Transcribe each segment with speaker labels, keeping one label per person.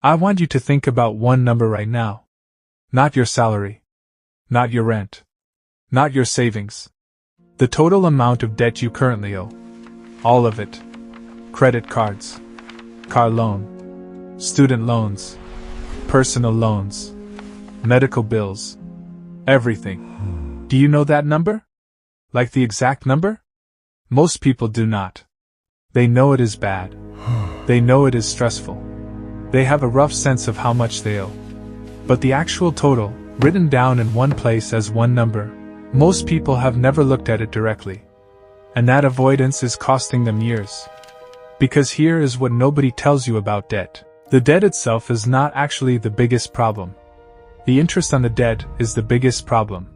Speaker 1: I want you to think about one number right now. Not your salary. Not your rent. Not your savings. The total amount of debt you currently owe. All of it. Credit cards. Car loan. Student loans. Personal loans. Medical bills. Everything. Do you know that number? Like the exact number? Most people do not. They know it is bad. They know it is stressful. They have a rough sense of how much they owe. But the actual total, written down in one place as one number, most people have never looked at it directly. And that avoidance is costing them years. Because here is what nobody tells you about debt. The debt itself is not actually the biggest problem. The interest on the debt is the biggest problem.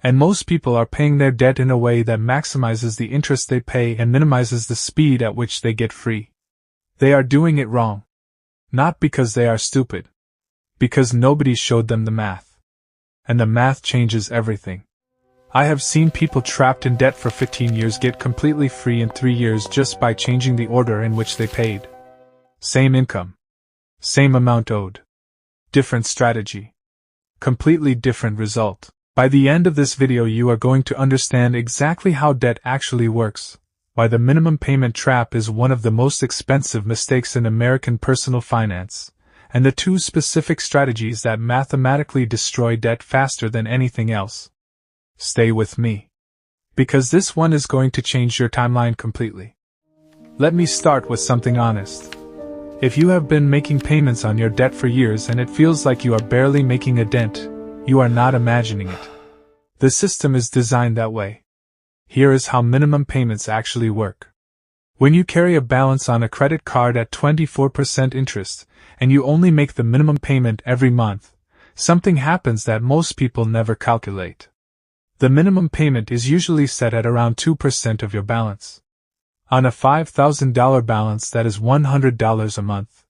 Speaker 1: And most people are paying their debt in a way that maximizes the interest they pay and minimizes the speed at which they get free. They are doing it wrong. Not because they are stupid. Because nobody showed them the math. And the math changes everything. I have seen people trapped in debt for 15 years get completely free in 3 years just by changing the order in which they paid. Same income. Same amount owed. Different strategy. Completely different result. By the end of this video you are going to understand exactly how debt actually works, why the minimum payment trap is one of the most expensive mistakes in American personal finance, and the 2 specific strategies that mathematically destroy debt faster than anything else. Stay with me. Because this one is going to change your timeline completely. Let me start with something honest. If you have been making payments on your debt for years and it feels like you are barely making a dent, you are not imagining it. The system is designed that way. Here is how minimum payments actually work. When you carry a balance on a credit card at 24% interest, and you only make the minimum payment every month, something happens that most people never calculate. The minimum payment is usually set at around 2% of your balance. On a $5,000 balance, that is $100 a month.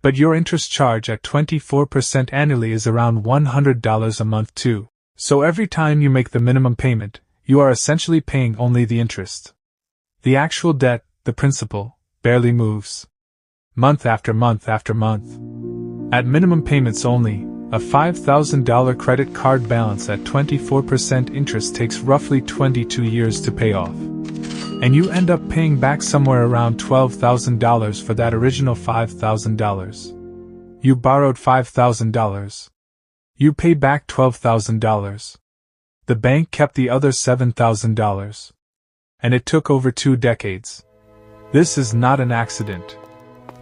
Speaker 1: But your interest charge at 24% annually is around $100 a month too. So every time you make the minimum payment, you are essentially paying only the interest. The actual debt, the principal, barely moves. Month after month after month. At minimum payments only, a $5,000 credit card balance at 24% interest takes roughly 22 years to pay off. And you end up paying back somewhere around $12,000 for that original $5,000. You borrowed $5,000. You pay back $12,000. The bank kept the other $7,000. And it took over 2 decades. This is not an accident.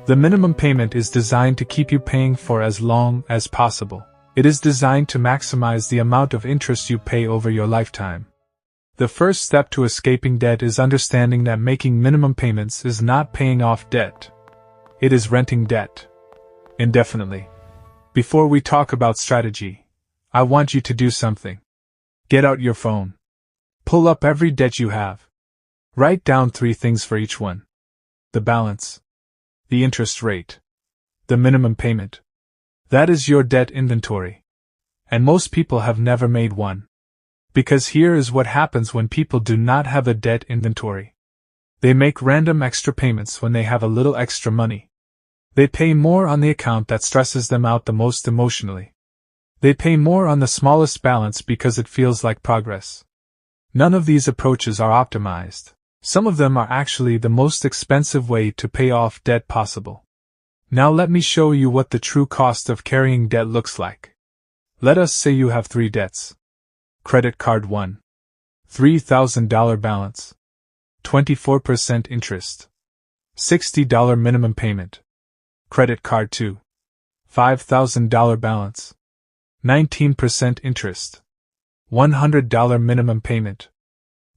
Speaker 1: The minimum payment is designed to keep you paying for as long as possible. It is designed to maximize the amount of interest you pay over your lifetime. The first step to escaping debt is understanding that making minimum payments is not paying off debt. It is renting debt. Indefinitely. Before we talk about strategy, I want you to do something. Get out your phone. Pull up every debt you have. Write down 3 things for each one. The balance. The interest rate. The minimum payment. That is your debt inventory. And most people have never made one. Because here is what happens when people do not have a debt inventory. They make random extra payments when they have a little extra money. They pay more on the account that stresses them out the most emotionally. They pay more on the smallest balance because it feels like progress. None of these approaches are optimized. Some of them are actually the most expensive way to pay off debt possible. Now let me show you what the true cost of carrying debt looks like. Let us say you have 3 debts. Credit card 1. $3,000 balance. 24% interest. $60 minimum payment. Credit card 2. $5,000 balance. 19% interest. $100 minimum payment.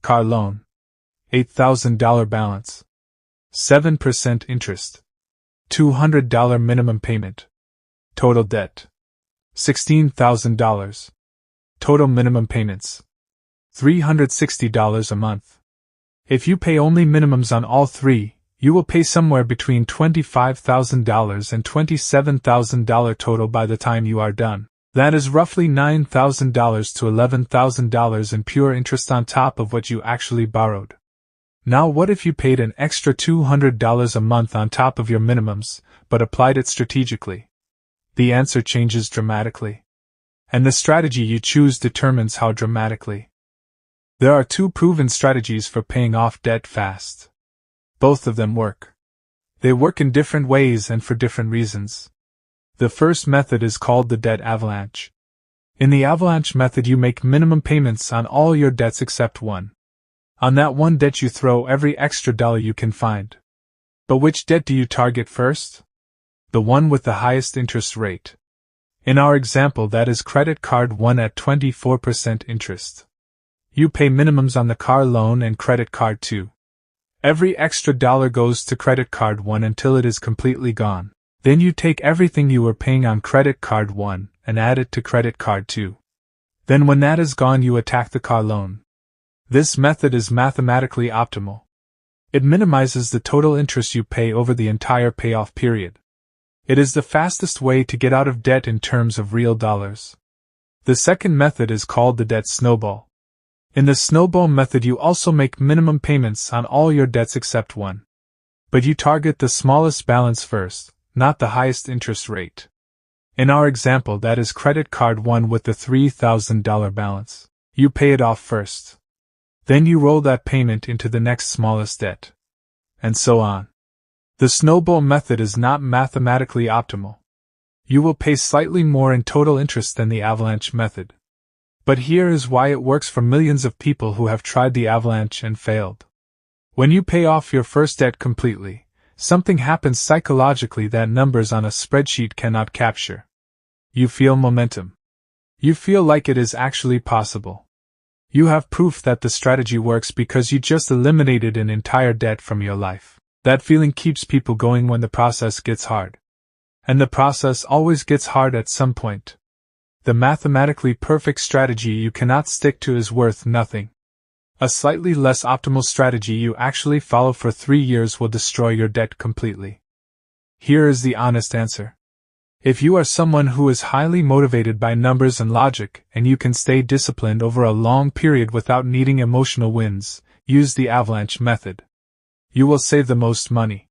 Speaker 1: Car loan. $8,000 balance. 7% interest. $200 minimum payment. Total debt. $16,000. Total minimum payments. $360 a month. If you pay only minimums on all 3, you will pay somewhere between $25,000 and $27,000 total by the time you are done. That is roughly $9,000 to $11,000 in pure interest on top of what you actually borrowed. Now what if you paid an extra $200 a month on top of your minimums, but applied it strategically? the answer changes dramatically. And the strategy you choose determines how dramatically. There are two proven strategies for paying off debt fast. Both of them work. They work in different ways and for different reasons. The first method is called the Debt Avalanche. In the Avalanche method, you make minimum payments on all your debts except one. On that one debt you throw every extra dollar you can find. But which debt do you target first? The one with the highest interest rate. In our example, that is credit card 1 at 24% interest. You pay minimums on the car loan and credit card 2. Every extra dollar goes to credit card 1 until it is completely gone. Then you take everything you were paying on credit card 1 and add it to credit card 2. Then when that is gone, you attack the car loan. This method is mathematically optimal. It minimizes the total interest you pay over the entire payoff period. It is the fastest way to get out of debt in terms of real dollars. The second method is called the Debt Snowball. In the Snowball method, you also make minimum payments on all your debts except one. But you target the smallest balance first, not the highest interest rate. In our example, that is credit card 1 with the $3,000 balance. You pay it off first. Then you roll that payment into the next smallest debt. And so on. The Snowball method is not mathematically optimal. You will pay slightly more in total interest than the Avalanche method. But here is why it works for millions of people who have tried the Avalanche and failed. When you pay off your first debt completely, something happens psychologically that numbers on a spreadsheet cannot capture. You feel momentum. You feel like it is actually possible. You have proof that the strategy works because you just eliminated an entire debt from your life. That feeling keeps people going when the process gets hard. And the process always gets hard at some point. The mathematically perfect strategy you cannot stick to is worth nothing. A slightly less optimal strategy you actually follow for 3 years will destroy your debt completely. Here is the honest answer. If you are someone who is highly motivated by numbers and logic, and you can stay disciplined over a long period without needing emotional wins, use the Avalanche method. You will save the most money.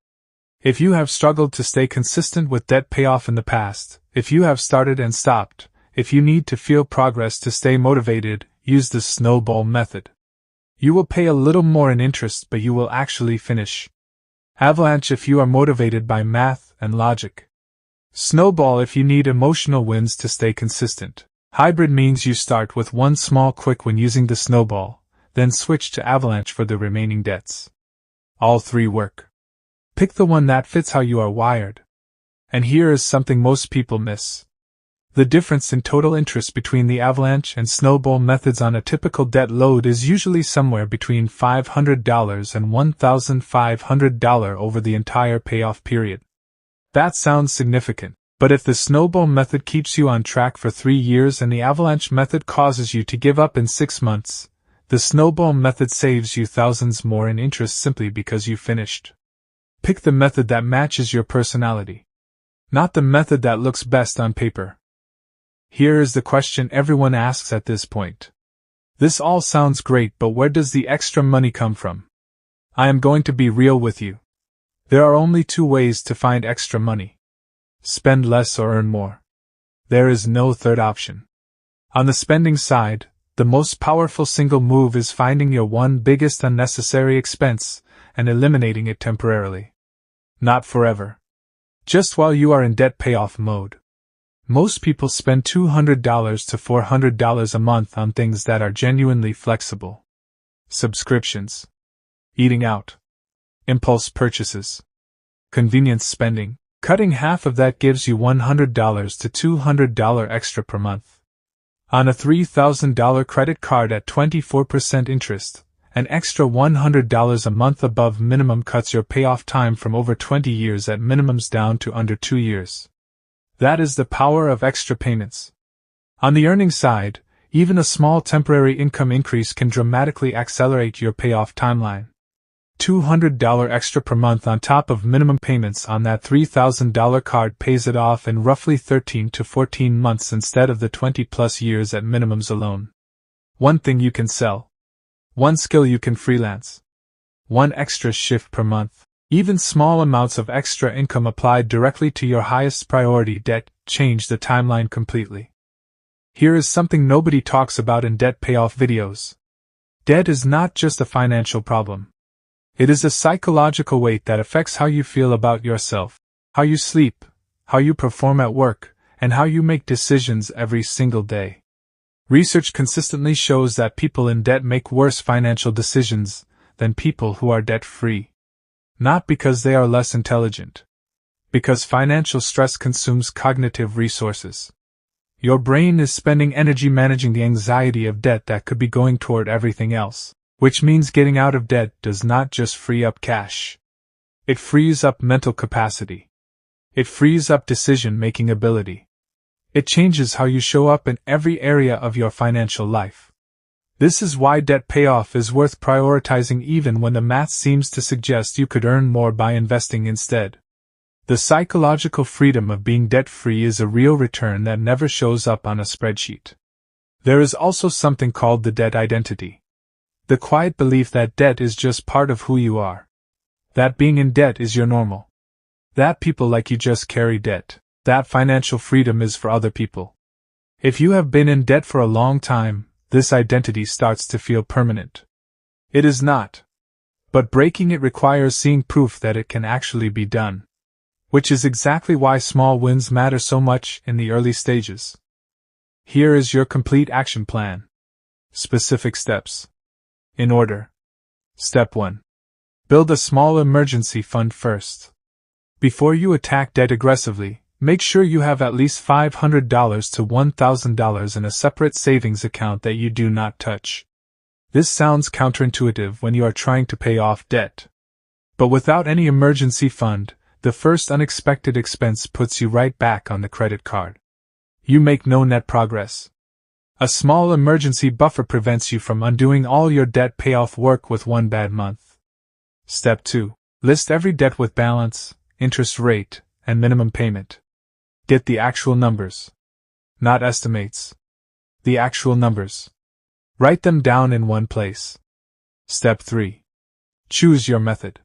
Speaker 1: If you have struggled to stay consistent with debt payoff in the past, if you have started and stopped, if you need to feel progress to stay motivated, use the Snowball method. You will pay a little more in interest, but you will actually finish. Avalanche if you are motivated by math and logic. Snowball if you need emotional wins to stay consistent. Hybrid means you start with one small quick win using the Snowball, then switch to Avalanche for the remaining debts. All three work. Pick the one that fits how you are wired. And here is something most people miss. The difference in total interest between the Avalanche and Snowball methods on a typical debt load is usually somewhere between $500 and $1,500 over the entire payoff period. That sounds significant, but if the Snowball method keeps you on track for 3 years and the Avalanche method causes you to give up in 6 months, the Snowball method saves you thousands more in interest simply because you finished. Pick the method that matches your personality, not the method that looks best on paper. Here is the question everyone asks at this point. This all sounds great, but where does the extra money come from? I am going to be real with you. There are only 2 ways to find extra money. Spend less or earn more. There is no third option. On the spending side, the most powerful single move is finding your one biggest unnecessary expense and eliminating it temporarily. Not forever. Just while you are in debt payoff mode. Most people spend $200 to $400 a month on things that are genuinely flexible. Subscriptions. Eating out. Impulse purchases. Convenience spending. Cutting half of that gives you $100 to $200 extra per month. On a $3,000 credit card at 24% interest, an extra $100 a month above minimum cuts your payoff time from over 20 years at minimums down to under 2 years. That is the power of extra payments. On the earning side, even a small temporary income increase can dramatically accelerate your payoff timeline. $200 extra per month on top of minimum payments on that $3,000 card pays it off in roughly 13 to 14 months instead of the 20+ years at minimums alone. One thing you can sell. One skill you can freelance. One extra shift per month. Even small amounts of extra income applied directly to your highest priority debt change the timeline completely. Here is something nobody talks about in debt payoff videos. Debt is not just a financial problem. It is a psychological weight that affects how you feel about yourself, how you sleep, how you perform at work, and how you make decisions every single day. Research consistently shows that people in debt make worse financial decisions than people who are debt-free. Not because they are less intelligent. Because financial stress consumes cognitive resources. Your brain is spending energy managing the anxiety of debt that could be going toward everything else, which means getting out of debt does not just free up cash. It frees up mental capacity. It frees up decision-making ability. It changes how you show up in every area of your financial life. This is why debt payoff is worth prioritizing even when the math seems to suggest you could earn more by investing instead. The psychological freedom of being debt-free is a real return that never shows up on a spreadsheet. There is also something called the debt identity. The quiet belief that debt is just part of who you are. That being in debt is your normal. That people like you just carry debt. That financial freedom is for other people. If you have been in debt for a long time, this identity starts to feel permanent. It is not. But breaking it requires seeing proof that it can actually be done. Which is exactly why small wins matter so much in the early stages. Here is your complete action plan. Specific steps. In order. Step 1. Build a small emergency fund first. Before you attack debt aggressively, make sure you have at least $500 to $1,000 in a separate savings account that you do not touch. This sounds counterintuitive when you are trying to pay off debt. But without any emergency fund, the first unexpected expense puts you right back on the credit card. You make no net progress. A small emergency buffer prevents you from undoing all your debt payoff work with one bad month. Step 2. List every debt with balance, interest rate, and minimum payment. Get the actual numbers. Not estimates. The actual numbers. Write them down in one place. Step 3. Choose your method.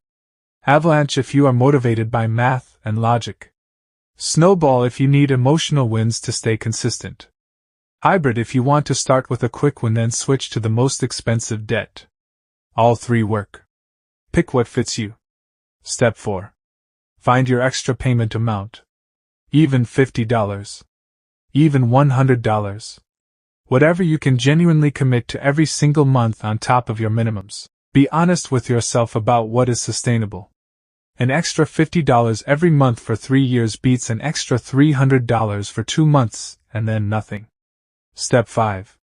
Speaker 1: Avalanche if you are motivated by math and logic. Snowball if you need emotional wins to stay consistent. Hybrid if you want to start with a quick win then switch to the most expensive debt. All three work. Pick what fits you. Step 4. Find your extra payment amount. Even $50. Even $100. Whatever you can genuinely commit to every single month on top of your minimums. Be honest with yourself about what is sustainable. An extra $50 every month for 3 years beats an extra $300 for 2 months, and then nothing. Step 5.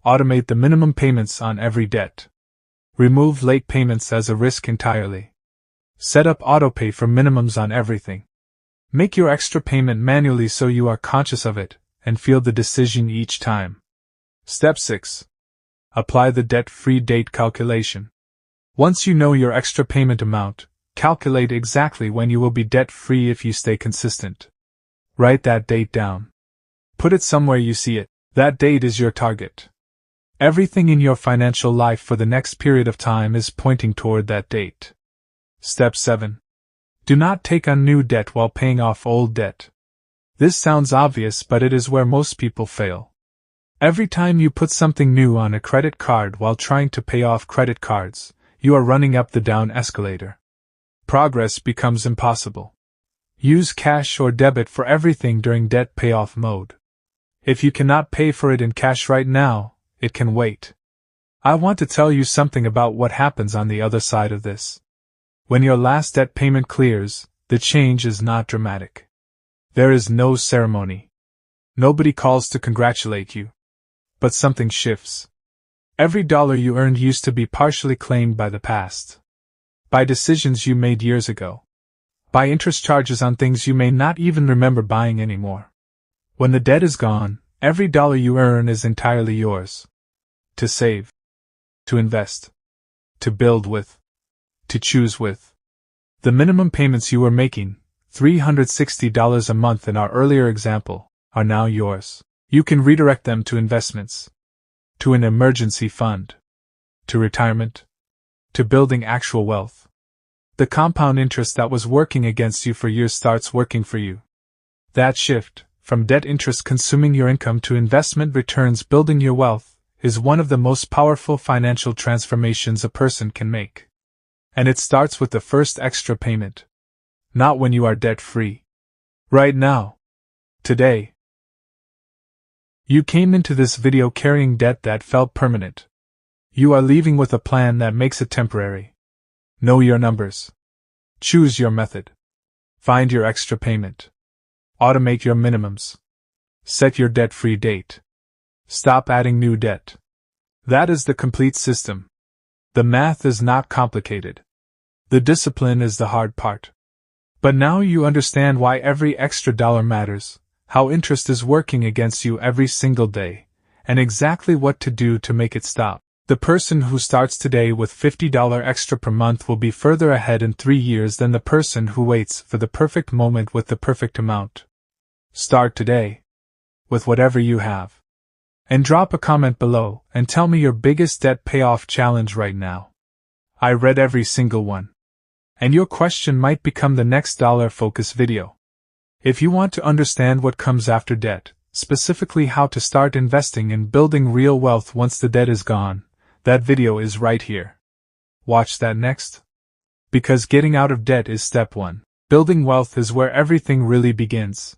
Speaker 1: Automate the minimum payments on every debt. Remove late payments as a risk entirely. Set up autopay for minimums on everything. Make your extra payment manually so you are conscious of it, and feel the decision each time. Step 6. Apply the debt-free date calculation. Once you know your extra payment amount, calculate exactly when you will be debt-free if you stay consistent. Write that date down. Put it somewhere you see it. That date is your target. Everything in your financial life for the next period of time is pointing toward that date. Step 7. Do not take on new debt while paying off old debt. This sounds obvious, but it is where most people fail. Every time you put something new on a credit card while trying to pay off credit cards, you are running up the down escalator. Progress becomes impossible. Use cash or debit for everything during debt payoff mode. If you cannot pay for it in cash right now, it can wait. I want to tell you something about what happens on the other side of this. When your last debt payment clears, the change is not dramatic. There is no ceremony. Nobody calls to congratulate you. But something shifts. Every dollar you earned used to be partially claimed by the past. By decisions you made years ago. By interest charges on things you may not even remember buying anymore. When the debt is gone, every dollar you earn is entirely yours. To save. To invest. To build with. To choose with. The minimum payments you were making, $360 a month in our earlier example, are now yours. You can redirect them to investments. To an emergency fund. To retirement. To building actual wealth. The compound interest that was working against you for years starts working for you. That shift, from debt interest consuming your income to investment returns building your wealth, is one of the most powerful financial transformations a person can make. And it starts with the first extra payment. Not when you are debt-free. Right now. Today. You came into this video carrying debt that felt permanent. You are leaving with a plan that makes it temporary. Know your numbers. Choose your method. Find your extra payment. Automate your minimums. Set your debt-free date. Stop adding new debt. That is the complete system. The math is not complicated. The discipline is the hard part. But now you understand why every extra dollar matters, how interest is working against you every single day, and exactly what to do to make it stop. The person who starts today with $50 extra per month will be further ahead in 3 years than the person who waits for the perfect moment with the perfect amount. Start today. With whatever you have. And drop a comment below and tell me your biggest debt payoff challenge right now. I read every single one. And your question might become the next dollar focus video. If you want to understand what comes after debt, specifically how to start investing and building real wealth once the debt is gone, that video is right here. Watch that next. Because getting out of debt is step 1. Building wealth is where everything really begins.